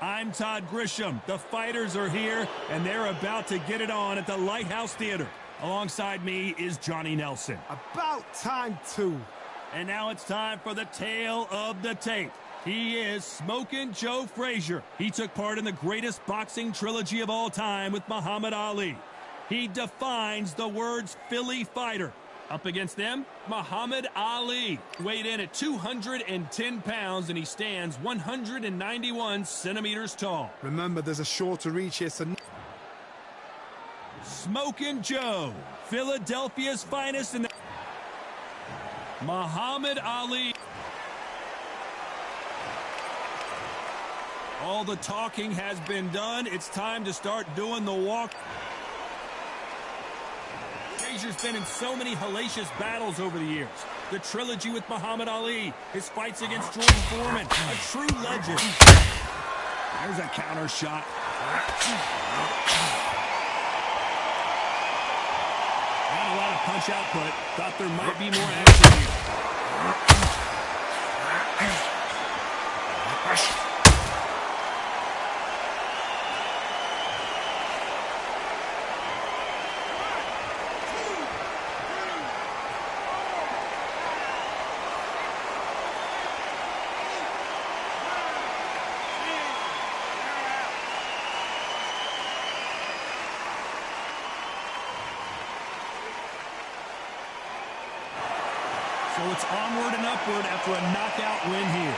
I'm Todd Grisham. The fighters are here, and they're about to get it on at the Lighthouse Theater. Alongside me is Johnny Nelson. About time, too. And now it's time for the tale of the tape. He is Smokin' Joe Frazier. He took part in the greatest boxing trilogy of all time with Muhammad Ali. He defines the words Philly fighter. Up against them, Muhammad Ali, weighed in at 210 pounds, and he stands 191 centimeters tall. Remember, there's a shorter reach here, so... Smokin' Joe, Philadelphia's finest in the... Muhammad Ali. All the talking has been done. It's time to start doing the walk. Frazier's been in so many hellacious battles over the years. The trilogy with Muhammad Ali, his fights against George Foreman, a true legend. There's a counter shot. Not a lot of punch output. Thought there might be more action here. So it's onward and upward after a knockout win here.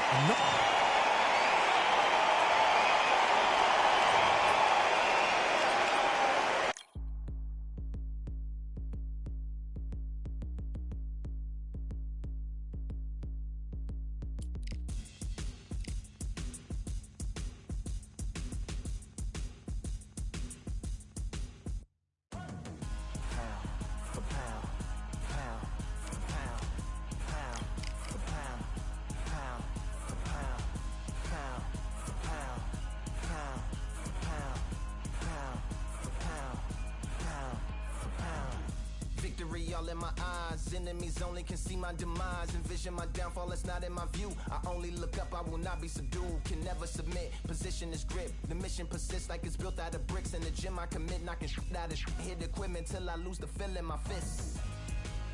All in my eyes, enemies only can see my demise. Envision my downfall, it's not in my view. I only look up, I will not be subdued. Can never submit, position is grip. The mission persists like it's built out of bricks. In the gym I commit, knocking out of hit equipment till I lose the feel in my fists.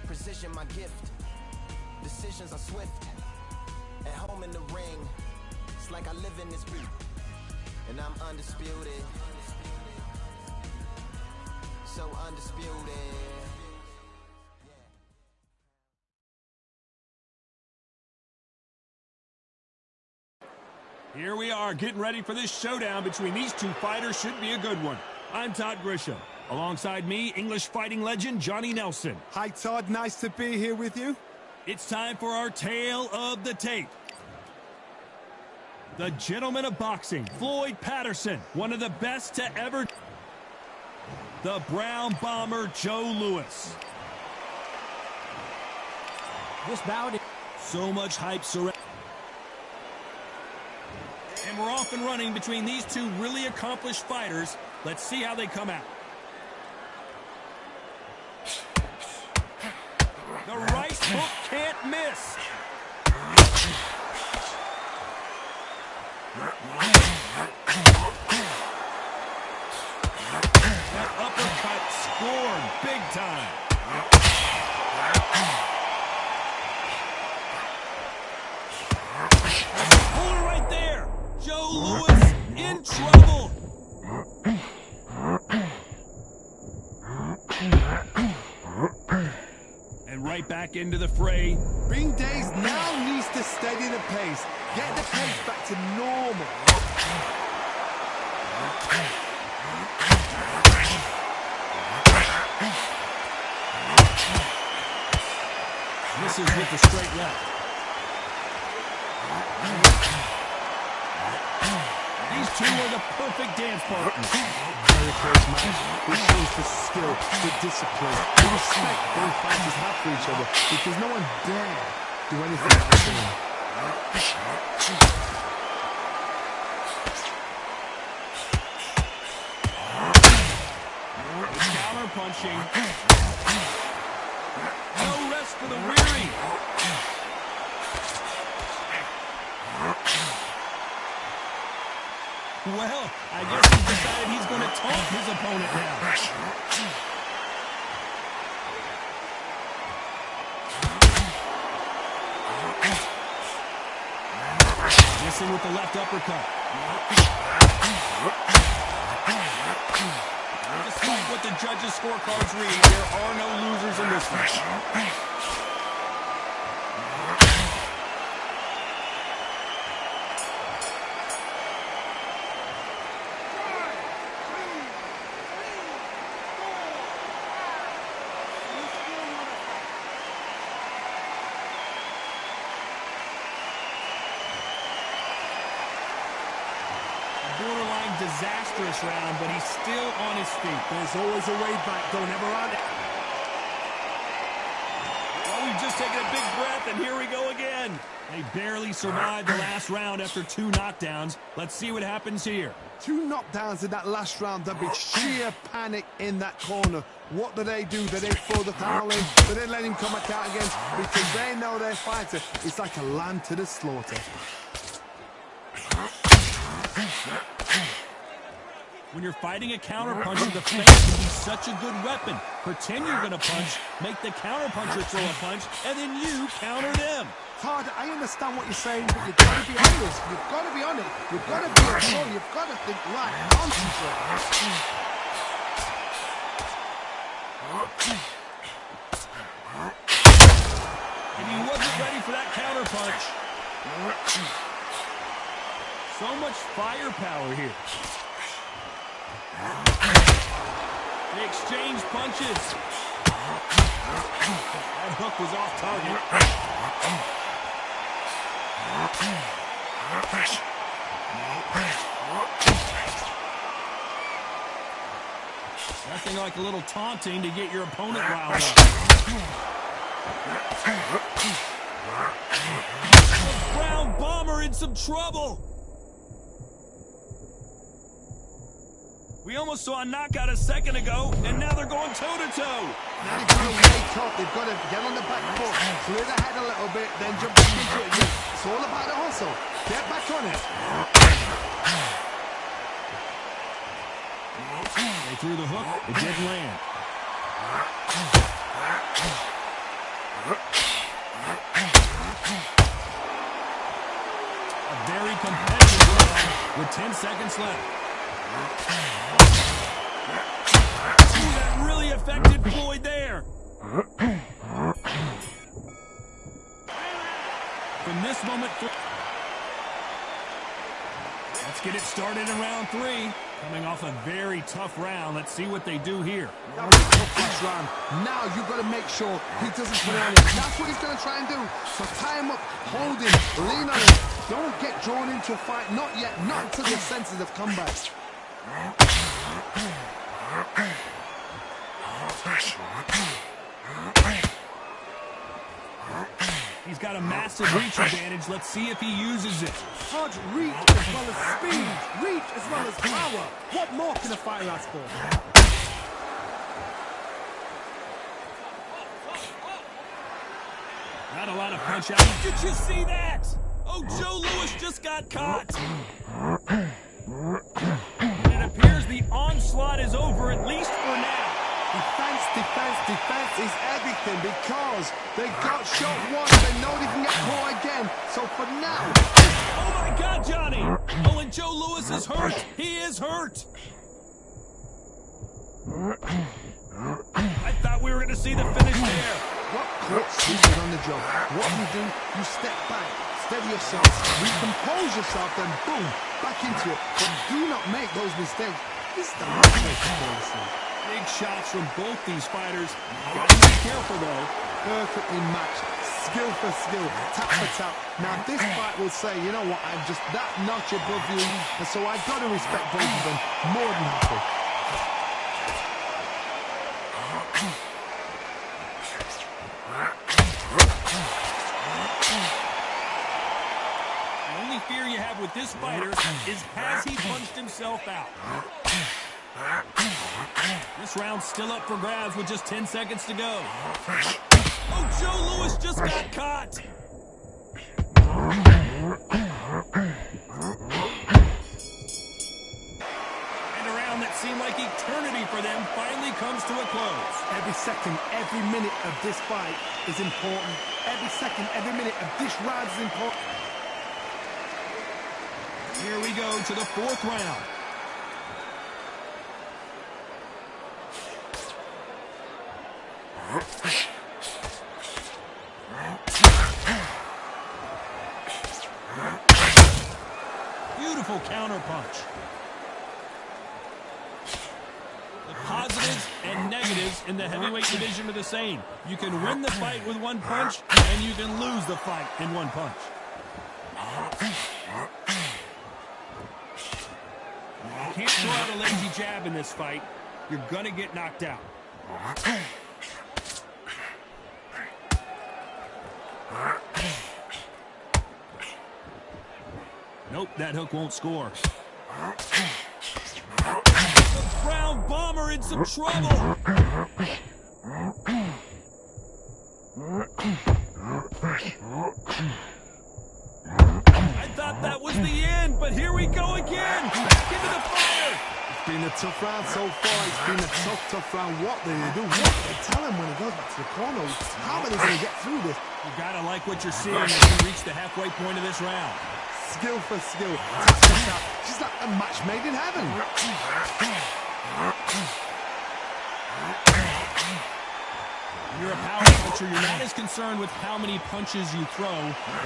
Precision my gift, decisions are swift. At home in the ring, it's like I live in this beat. And I'm undisputed, so undisputed. Here we are, getting ready for this showdown between these two fighters. Should be a good one. I'm Todd Grisham. Alongside me, English fighting legend Johnny Nelson. Hi, Todd. Nice to be here with you. It's time for our tale of the tape. The gentleman of boxing, Floyd Patterson, one of the best to ever. The Brown Bomber, Joe Louis. This bout is so much hype surrounding. And we're off and running between these two really accomplished fighters. Let's see how they come out. The right hook can't miss. That uppercut scored big time. Pull it right there. Joe Louis in trouble. And right back into the fray. Ring Days now needs to steady the pace. Get the pace back to normal. Misses with the straight left. These two are the perfect dance partners. Very close match. It shows the skill, the discipline, the respect both fighters have for each other, because no one dare do anything like them. Counter punching. No rest for the weary. Well, I guess he's decided he's going to taunt his opponent now. Missing with the left uppercut. Despite what the judges' scorecards read, there are no losers in this one. Borderline disastrous round, but he's still on his feet. There's always a way back. Don't ever run it. Well, we've just taken a big breath, and here we go again. They barely survived the last round after 2 knockdowns. Let's see what happens here. 2 knockdowns in that last round. There'll be sheer panic in that corner. What do? Do they throw the towel in? Do they let him come back out again? Because they know their fighter is like a lamb to the slaughter. When you're fighting a counterpuncher, the fence can be such a good weapon. Pretend you're going to punch, make the counterpuncher throw a punch, and then you counter them. Hard, I understand what you're saying, but you've got to be honest. You've got to be on it. You've got to be sure. You've got to think right. Concentrate. And he wasn't ready for that counterpunch. So much firepower here. They exchange punches. That hook was off target. Nothing like a little taunting to get your opponent riled up. The ground bomber in some trouble. We almost saw a knockout a second ago, and now they're going toe-to-toe. Now they've got to wake up. They've got to get on the back foot, clear the head a little bit, then jump back into it again. It's all about the hustle. Get back on it. They threw the hook. It didn't land. A very competitive round with 10 seconds left. Ooh, that really affected Floyd there. From this moment, let's get it started in round 3. Coming off a very tough round. Let's see what they do here. That was a tough last round. Now you've got to make sure he doesn't put it on him. That's what he's going to try and do. So tie him up, hold him, lean on him. Don't get drawn into a fight. Not yet. Not until your senses have come back. He's got a massive reach advantage. Let's see if he uses it. Hard reach as well as speed. Reach as well as power. What more can a fighter ask for? Not a lot of punch out. Did you see that? Oh, Joe Louis just got caught. And it appears the onslaught is over, at least for now. Defense, defense, defense is everything because they got shot once. They know they can get caught again. So for now... Oh, my God, Johnny. Oh, and Joe Louis is hurt. He is hurt. I thought we were going to see the finish there. What caught Steve on the job? What you do, you step back, steady yourself, recompose yourself, then boom, back into it. But do not make those mistakes. This is the hard way to fall asleep. Big shots from both these fighters. Got to be careful, though. Perfectly matched, skill for skill, tap for tap. Now this fight will say, you know what, I'm just that notch above you, and so I've got to respect both of them more than happy. The only fear you have with this fighter is has he punched himself out? This round's still up for grabs with just 10 seconds to go. Oh, Joe Louis just got caught. eternity for them finally comes to a close. Every second, every minute of this fight is important. Every second, every minute of this round is important. Here we go to the fourth round. Beautiful counter punch. The positives and negatives in the heavyweight division are the same. You can win the fight with one punch, and you can lose the fight in one punch. You can't throw out a lazy jab in this fight. You're gonna get knocked out. Nope, that hook won't score. The Brown Bomber in some trouble. I thought that was the end, but here we go again. Back into the fire. It's been a tough round so far. It's been a tough round. What do they do? What do they tell him when he goes back to the corner? How are they going to get through this? You gotta like what you're seeing as you reach the halfway point of this round. Skill for skill. She's like a match made in heaven. You're a power puncher. You're not as concerned with how many punches you throw.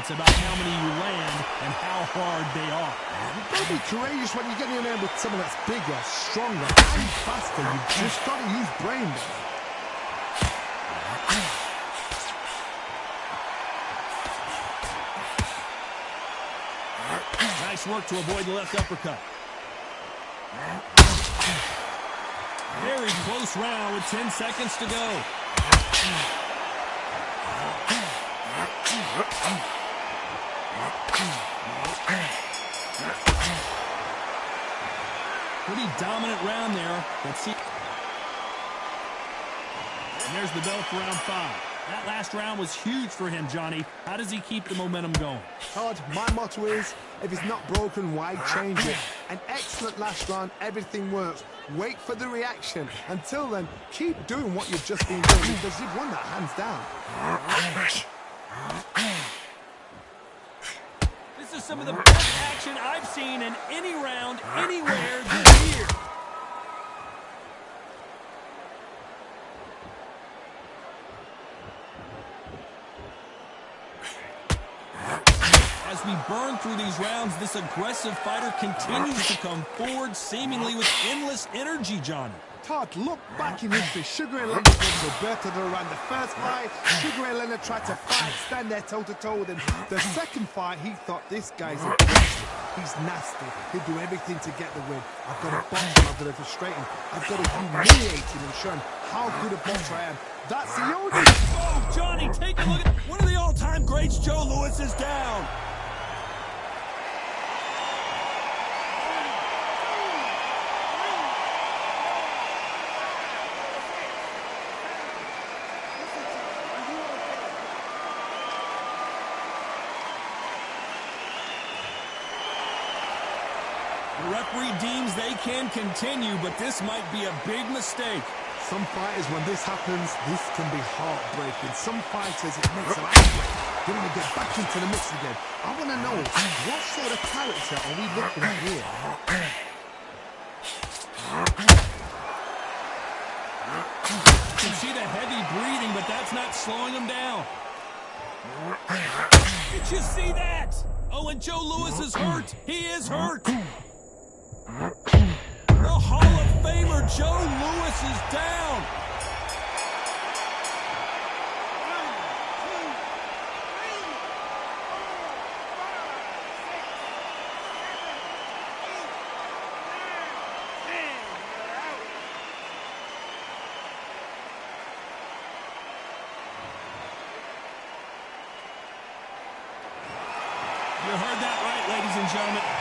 It's about how many you land and how hard they are. You've got to be courageous when you're getting in there with someone that's bigger, stronger, and faster. You've just got to use brain. Nice work to avoid the left uppercut. Very close round with 10 seconds to go. Pretty dominant round there. Let's see. And there's the bell for round 5. That last round was huge for him, Johnny. How does he keep the momentum going? Todd, my motto is, if it's not broken, why change it? An excellent last round, everything works. Wait for the reaction. Until then, keep doing what you've just been doing because you've won that hands down. This is some of the best action I've seen in any round, anywhere this year. As we burn through these rounds, this aggressive fighter continues to come forward, seemingly with endless energy, Johnny. Todd, look back in history. Sugar Ray Leonard against Roberto Duran. The first fight, Sugar Ray Leonard tried to fight, stand there toe-to-toe with him. The second fight, he thought, this guy's aggressive. He's nasty. He'll do everything to get the win. I've got to box him. I've got to frustrate him. I've got to humiliate him and show him how good a boxer I am. That's the only... Oh, Johnny, take a look at one of the all-time greats. Joe Louis is down. The referee deems they can continue, but this might be a big mistake. Some fighters, when this happens, this can be heartbreaking. Some fighters, it makes them angry. They want to get back into the mix again. I want to know, what sort of character are we looking at here? You can see the heavy breathing, but that's not slowing him down. Did you see that? Oh, and Joe Louis is hurt. He is hurt. The Hall of Famer Joe Louis is down. You heard that right, ladies and gentlemen.